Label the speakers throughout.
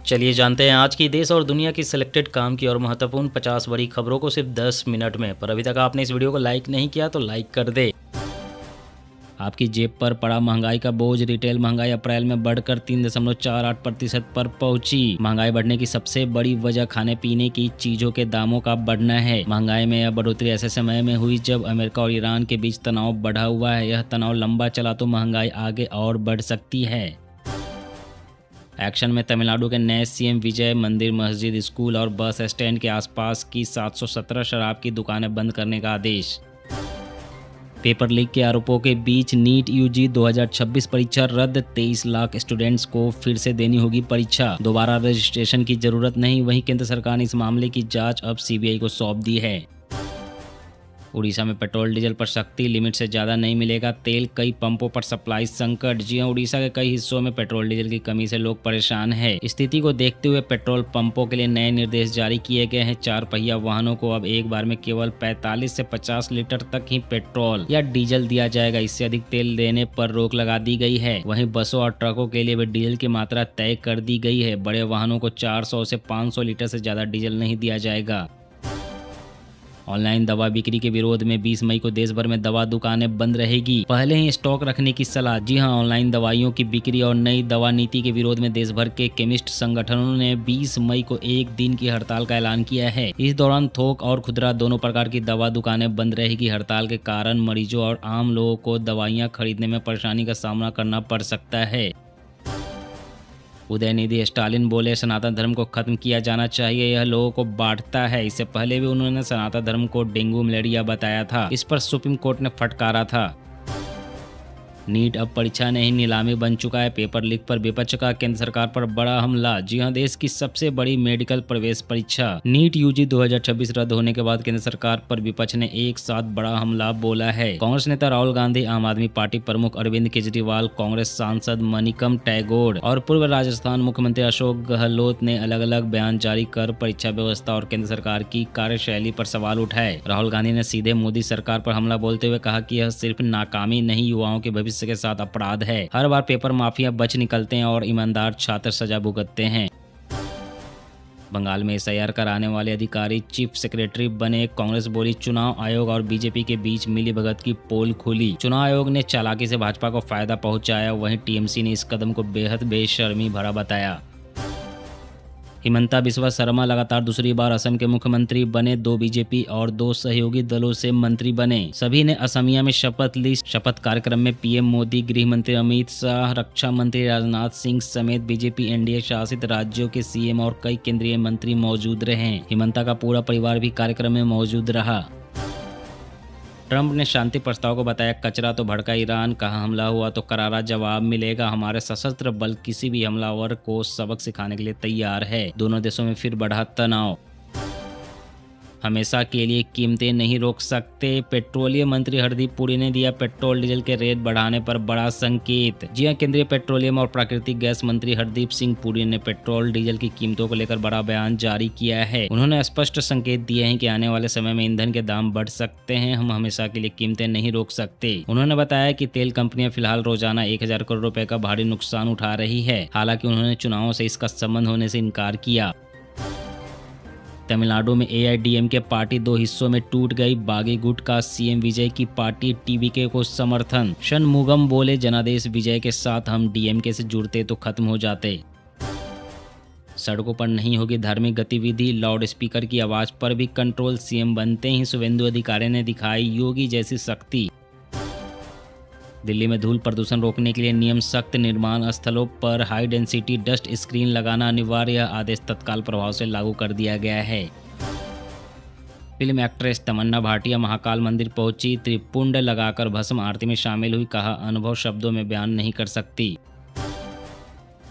Speaker 1: चलिए जानते हैं आज की देश और दुनिया की सिलेक्टेड काम की और महत्वपूर्ण 50 बड़ी खबरों को सिर्फ 10 मिनट में। पर अभी तक आपने इस वीडियो को लाइक नहीं किया तो लाइक कर दे। आपकी जेब पर पड़ा महंगाई का बोझ। रिटेल महंगाई अप्रैल में बढ़कर 3.48% पर पहुंची। महंगाई बढ़ने की सबसे बड़ी वजह खाने पीने की चीजों के दामों का बढ़ना है। महंगाई में यह बढ़ोतरी ऐसे समय में हुई जब अमेरिका और ईरान के बीच तनाव बढ़ा हुआ है। यह तनाव लंबा चला तो महंगाई आगे और बढ़ सकती है। एक्शन में तमिलनाडु के नए सीएम विजय मंदिर, मस्जिद, स्कूल और बस स्टैंड के आसपास की 717 शराब की दुकानें बंद करने का आदेश। पेपर लीक के आरोपों के बीच नीट यूजी 2026 परीक्षा रद्द। 23 लाख स्टूडेंट्स को फिर से देनी होगी परीक्षा। दोबारा रजिस्ट्रेशन की जरूरत नहीं। वहीं केंद्र सरकार ने इस मामले की जांच अब सीबीआई को सौंप दी है। उड़ीसा में पेट्रोल डीजल पर सख्ती। लिमिट से ज़्यादा नहीं मिलेगा तेल। कई पंपों पर सप्लाई संकट। जी हां, उड़ीसा के कई हिस्सों में पेट्रोल डीजल की कमी से लोग परेशान हैं। स्थिति को देखते हुए पेट्रोल पंपों के लिए नए निर्देश जारी किए गए हैं। 4 पहिया वाहनों को अब एक बार में केवल 45 से 50 लीटर तक ही पेट्रोल या डीजल दिया जाएगा। इससे अधिक तेल देने पर रोक लगा दी गई है। वहीं बसों और ट्रकों के लिए भी डीजल की मात्रा तय कर दी गई है। बड़े वाहनों को 400 से 500 लीटर से ज़्यादा डीजल नहीं दिया जाएगा। ऑनलाइन दवा बिक्री के विरोध में 20 मई को देश भर में दवा दुकानें बंद रहेगी। पहले ही स्टॉक रखने की सलाह। जी हां, ऑनलाइन दवाइयों की बिक्री और नई दवा नीति के विरोध में देश भर के केमिस्ट संगठनों ने 20 मई को एक दिन की हड़ताल का ऐलान किया है। इस दौरान थोक और खुदरा दोनों प्रकार की दवा दुकानें बंद रहेगी। हड़ताल के कारण मरीजों और आम लोगों को दवाइयाँ खरीदने में परेशानी का सामना करना पड़ सकता है। उदयनिधि स्टालिन बोले, सनातन धर्म को खत्म किया जाना चाहिए, यह लोगों को बांटता है। इससे पहले भी उन्होंने सनातन धर्म को डेंगू मलेरिया बताया था। इस पर सुप्रीम कोर्ट ने फटकारा था। नीट अब परीक्षा नहीं नीलामी बन चुका है। पेपर लीक पर विपक्ष का केंद्र सरकार पर बड़ा हमला। जी हां, देश की सबसे बड़ी मेडिकल प्रवेश परीक्षा नीट यूजी 2026 रद्द होने के बाद केंद्र सरकार पर विपक्ष ने एक साथ बड़ा हमला बोला है। कांग्रेस नेता राहुल गांधी, आम आदमी पार्टी प्रमुख अरविंद केजरीवाल, कांग्रेस सांसद मनिकम टैगोर और पूर्व राजस्थान मुख्यमंत्री अशोक गहलोत ने अलग अलग बयान जारी कर परीक्षा व्यवस्था और केंद्र सरकार की कार्यशैली पर सवाल उठाए। राहुल गांधी ने सीधे मोदी सरकार पर हमला बोलते हुए कहा कि यह सिर्फ नाकामी नहीं, युवाओं के भविष्य के साथ अपराध है। हर बार पेपर माफिया बच निकलते हैं और ईमानदार छात्र सजा भुगतते हैं। बंगाल में एसआईआर कराने वाले अधिकारी चीफ सेक्रेटरी बने। कांग्रेस बोली, चुनाव आयोग और बीजेपी के बीच मिलीभगत की पोल खुली। चुनाव आयोग ने चालाकी से भाजपा को फायदा पहुंचाया। वहीं टीएमसी ने इस कदम को बेहद बेशर्मी भरा बताया। हिमंता बिस्वा शर्मा लगातार दूसरी बार असम के मुख्यमंत्री बने। 2 बीजेपी और 2 सहयोगी दलों से मंत्री बने। सभी ने असमिया में शपथ ली। शपथ कार्यक्रम में पीएम मोदी, गृह मंत्री अमित शाह, रक्षा मंत्री राजनाथ सिंह समेत बीजेपी एनडीए शासित राज्यों के सीएम और कई केंद्रीय मंत्री मौजूद रहे। हिमंता का पूरा परिवार भी कार्यक्रम में मौजूद रहा। ट्रंप ने शांति प्रस्ताव को बताया कचरा, तो भड़का ईरान। कहा, हमला हुआ तो करारा जवाब मिलेगा। हमारे सशस्त्र बल किसी भी हमलावर को सबक सिखाने के लिए तैयार है। दोनों देशों में फिर बढ़ा तनाव। हमेशा के लिए कीमतें नहीं रोक सकते। पेट्रोलियम मंत्री हरदीप पुरी ने दिया पेट्रोल डीजल के रेट बढ़ाने पर बड़ा संकेत। जी हां, केंद्रीय पेट्रोलियम और प्राकृतिक गैस मंत्री हरदीप सिंह पुरी ने पेट्रोल डीजल की कीमतों को लेकर बड़ा बयान जारी किया है। उन्होंने स्पष्ट संकेत दिए हैं कि आने वाले समय में ईंधन के दाम बढ़ सकते हैं। हम हमेशा के लिए कीमतें नहीं रोक सकते। उन्होंने बताया कि तेल कंपनियां फिलहाल रोजाना 1000 करोड़ रुपए का भारी नुकसान उठा रही है। हालांकि उन्होंने चुनावों से इसका संबंध होने से इनकार किया। तमिलनाडु में एआईडीएमके पार्टी 2 हिस्सों में टूट गई। बागी गुट का सीएम विजय की पार्टी टीवीके को समर्थन। शनमुगम बोले, जनादेश विजय के साथ हम डीएमके से जुड़ते तो खत्म हो जाते। सड़कों पर नहीं होगी धार्मिक गतिविधि। लाउड स्पीकर की आवाज पर भी कंट्रोल। सीएम बनते ही शुभेंदु अधिकारी ने दिखाई योगी जैसी शक्ति। दिल्ली में धूल प्रदूषण रोकने के लिए नियम सख्त। निर्माण स्थलों पर हाई डेंसिटी डस्ट स्क्रीन लगाना अनिवार्य। आदेश तत्काल प्रभाव से लागू कर दिया गया है। फिल्म एक्ट्रेस तमन्ना भाटिया महाकाल मंदिर पहुंची। त्रिपुंड लगाकर भस्म आरती में शामिल हुई। कहा, अनुभव शब्दों में बयान नहीं कर सकती।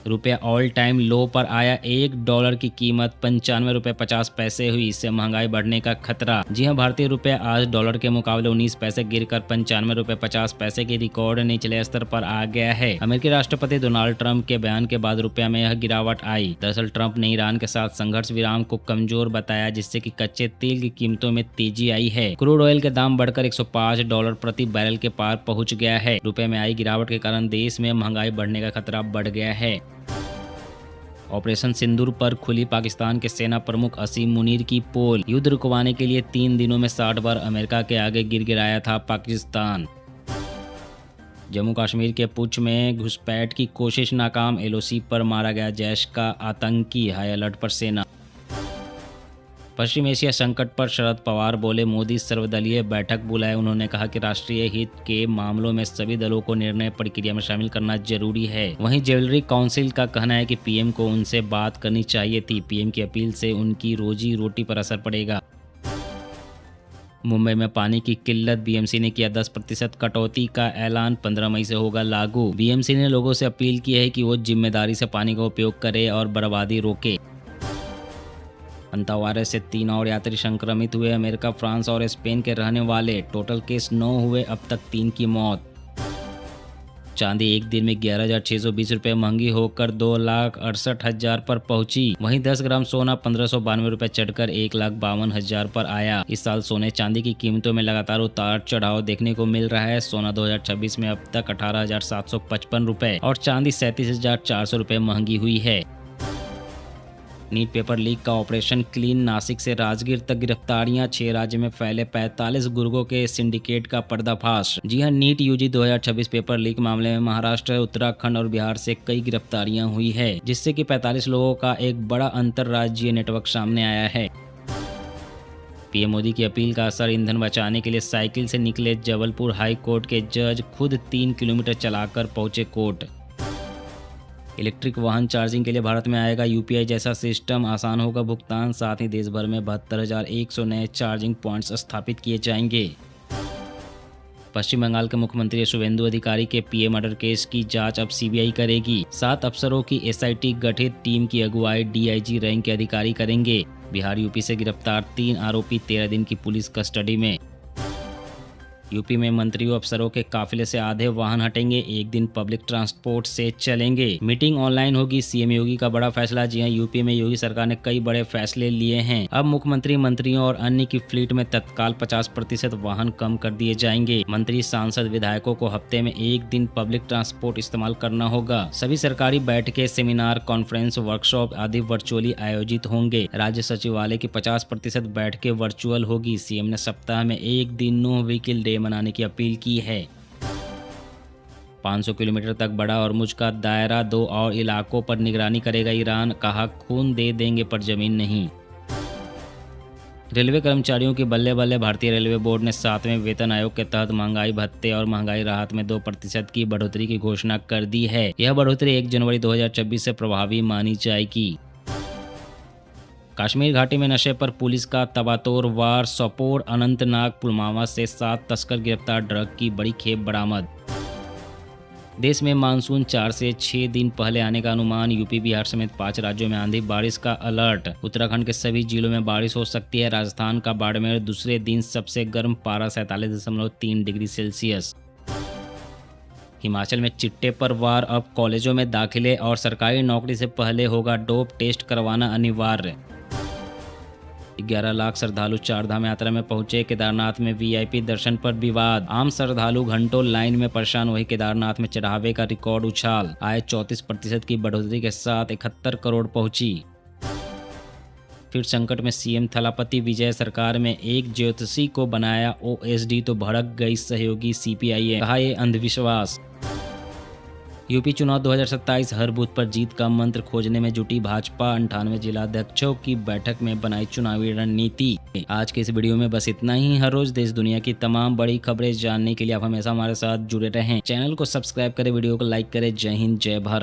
Speaker 1: रुपया ऑल टाइम लो पर आया। $1 की कीमत 95 रुपये 50 पैसे हुई। इससे महंगाई बढ़ने का खतरा। जी हां, भारतीय रुपया आज डॉलर के मुकाबले 19 पैसे गिरकर 95 रुपये 50 पैसे के रिकॉर्ड निचले स्तर पर आ गया है। अमेरिकी राष्ट्रपति डोनाल्ड ट्रंप के बयान के बाद रुपया में यह गिरावट आई। दरअसल ट्रंप ने ईरान के साथ संघर्ष विराम को कमजोर बताया, जिससे कि कच्चे तेल की कीमतों में तेजी आई है। क्रूड ऑयल के दाम बढ़कर $105 प्रति बैरल के पार पहुंच गया है। रुपये में आई गिरावट के कारण देश में महंगाई बढ़ने का खतरा बढ़ गया है। ऑपरेशन सिंदूर पर खुली पाकिस्तान के सेना प्रमुख असीम मुनीर की पोल। युद्ध रुकवाने के लिए 3 दिनों में 60 बार अमेरिका के आगे गिड़गिड़ाया था पाकिस्तान। जम्मू कश्मीर के पुंछ में घुसपैठ की कोशिश नाकाम। एलओसी पर मारा गया जैश का आतंकी। हाई अलर्ट पर सेना। पश्चिम एशिया संकट पर शरद पवार बोले, मोदी सर्वदलीय बैठक बुलाए। उन्होंने कहा कि राष्ट्रीय हित के मामलों में सभी दलों को निर्णय प्रक्रिया में शामिल करना जरूरी है। वहीं ज्वेलरी काउंसिल का कहना है कि पीएम को उनसे बात करनी चाहिए थी। पीएम की अपील से उनकी रोजी रोटी पर असर पड़ेगा। मुंबई में पानी की किल्लत। बीएमसी ने किया 10% कटौती का ऐलान। 15 मई से होगा लागू। बीएमसी ने लोगों से अपील की है कि वो जिम्मेदारी से पानी का उपयोग करें और बर्बादी रोके। वायरस से 3 और यात्री संक्रमित हुए। अमेरिका, फ्रांस और स्पेन के रहने वाले। टोटल केस 9 हुए, अब तक 3 की मौत। चांदी एक दिन में 11,620 रुपये महंगी होकर 2,68,000 पर पहुंची। वहीं 10 ग्राम सोना 1,592 रुपये चढ़कर 1,52,000 पर आया। इस साल सोने चांदी की कीमतों में लगातार उतार चढ़ाव देखने को मिल रहा है। सोना 2026 में अब तक 18,755 रुपये और चांदी 37,400 रुपये महंगी हुई है। नीट पेपर लीक का ऑपरेशन क्लीन। नासिक से राजगीर तक गिरफ्तारियां। 6 राज्य में फैले 45 गुर्गों के सिंडिकेट का पर्दाफाश। जी हां, नीट यूजी 2026 पेपर लीक मामले में महाराष्ट्र, उत्तराखंड और बिहार से कई गिरफ्तारियां हुई है, जिससे कि 45 लोगों का एक बड़ा अंतर्राज्यीय नेटवर्क सामने आया है। पीएम मोदी की अपील का असर। ईंधन बचाने के लिए साइकिल से निकले जबलपुर हाई कोर्ट के जज, खुद 3 किलोमीटर चलाकर पहुंचे कोर्ट। इलेक्ट्रिक वाहन चार्जिंग के लिए भारत में आएगा यूपीआई जैसा सिस्टम। आसान होगा भुगतान। साथ ही देश भर में 72,100 नए चार्जिंग पॉइंट्स स्थापित किए जाएंगे। पश्चिम बंगाल के मुख्यमंत्री शुभेंदु अधिकारी के पीए मर्डर केस की जांच अब सीबीआई करेगी। 7 अफसरों की एसआईटी गठित। टीम की अगुवाई डीआईजी रैंक के अधिकारी करेंगे। बिहार यूपी से गिरफ्तार 3 आरोपी 13 दिन की पुलिस कस्टडी में। यूपी में मंत्रियों अफसरों के काफिले से आधे वाहन हटेंगे। 1 दिन पब्लिक ट्रांसपोर्ट से चलेंगे। मीटिंग ऑनलाइन होगी। सीएम योगी का बड़ा फैसला। जी हां, यूपी में योगी सरकार ने कई बड़े फैसले लिए हैं। अब मुख्यमंत्री, मंत्रियों और अन्य की फ्लीट में तत्काल 50% वाहन कम कर दिए जाएंगे। मंत्री, सांसद, विधायकों को हफ्ते में 1 दिन पब्लिक ट्रांसपोर्ट इस्तेमाल करना होगा। सभी सरकारी बैठकें, सेमिनार, कॉन्फ्रेंस, वर्कशॉप आदि वर्चुअली आयोजित होंगे। राज्य सचिवालय की 50% बैठकें वर्चुअल होगी। सीएम ने सप्ताह में 1 दिन नो व्हीकल डे मनाने की अपील की है। 500 किलोमीटर तक बढ़ा हॉर्मुज़ का दायरा। 2 और इलाकों पर निगरानी करेगा ईरान। कहा, खून दे देंगे पर जमीन नहीं। रेलवे कर्मचारियों की बल्ले बल्ले। भारतीय रेलवे बोर्ड ने 7वें वेतन आयोग के तहत महंगाई भत्ते और महंगाई राहत में 2% की बढ़ोतरी की घोषणा कर दी है। यह बढ़ोतरी 1 जनवरी 2026 से प्रभावी मानी जाएगी। कश्मीर घाटी में नशे पर पुलिस का तबातोर वार। सोपोर, अनंतनाग, पुलवामा से 7 तस्कर गिरफ्तार। ड्रग की बड़ी खेप बरामद। देश में मानसून 4 से 6 दिन पहले आने का अनुमान। यूपी, बिहार समेत 5 राज्यों में आंधी बारिश का अलर्ट। उत्तराखंड के सभी जिलों में बारिश हो सकती है। राजस्थान का बाड़मेर दूसरे दिन सबसे गर्म पारा 47.3 डिग्री सेल्सियस। हिमाचल में चिट्टे पर वार। अब कॉलेजों में दाखिले और सरकारी नौकरी से पहले होगा डोप टेस्ट करवाना अनिवार्य। 11 लाख श्रद्धालु चारधाम यात्रा में पहुंचे। केदारनाथ में वीआईपी दर्शन पर विवाद। आम श्रद्धालु घंटों लाइन में परेशान। वही केदारनाथ में चढ़ावे का रिकॉर्ड उछाल। आय 34% की बढ़ोतरी के साथ 71 करोड़ पहुंची। फिर संकट में सीएम थलापति। विजय सरकार में एक ज्योतिषी को बनाया ओएसडी तो भड़क गई सहयोगी सीपीआई। कहा, ये अंधविश्वास। यूपी चुनाव 2027 हर बूथ पर जीत का मंत्र खोजने में जुटी भाजपा। 98 जिलाध्यक्षों की बैठक में बनाई चुनावी रणनीति। आज के इस वीडियो में बस इतना ही। हर रोज देश दुनिया की तमाम बड़ी खबरें जानने के लिए आप हमेशा हमारे साथ जुड़े रहें। चैनल को सब्सक्राइब करें, वीडियो को लाइक करें। जय हिंद, जय भारत।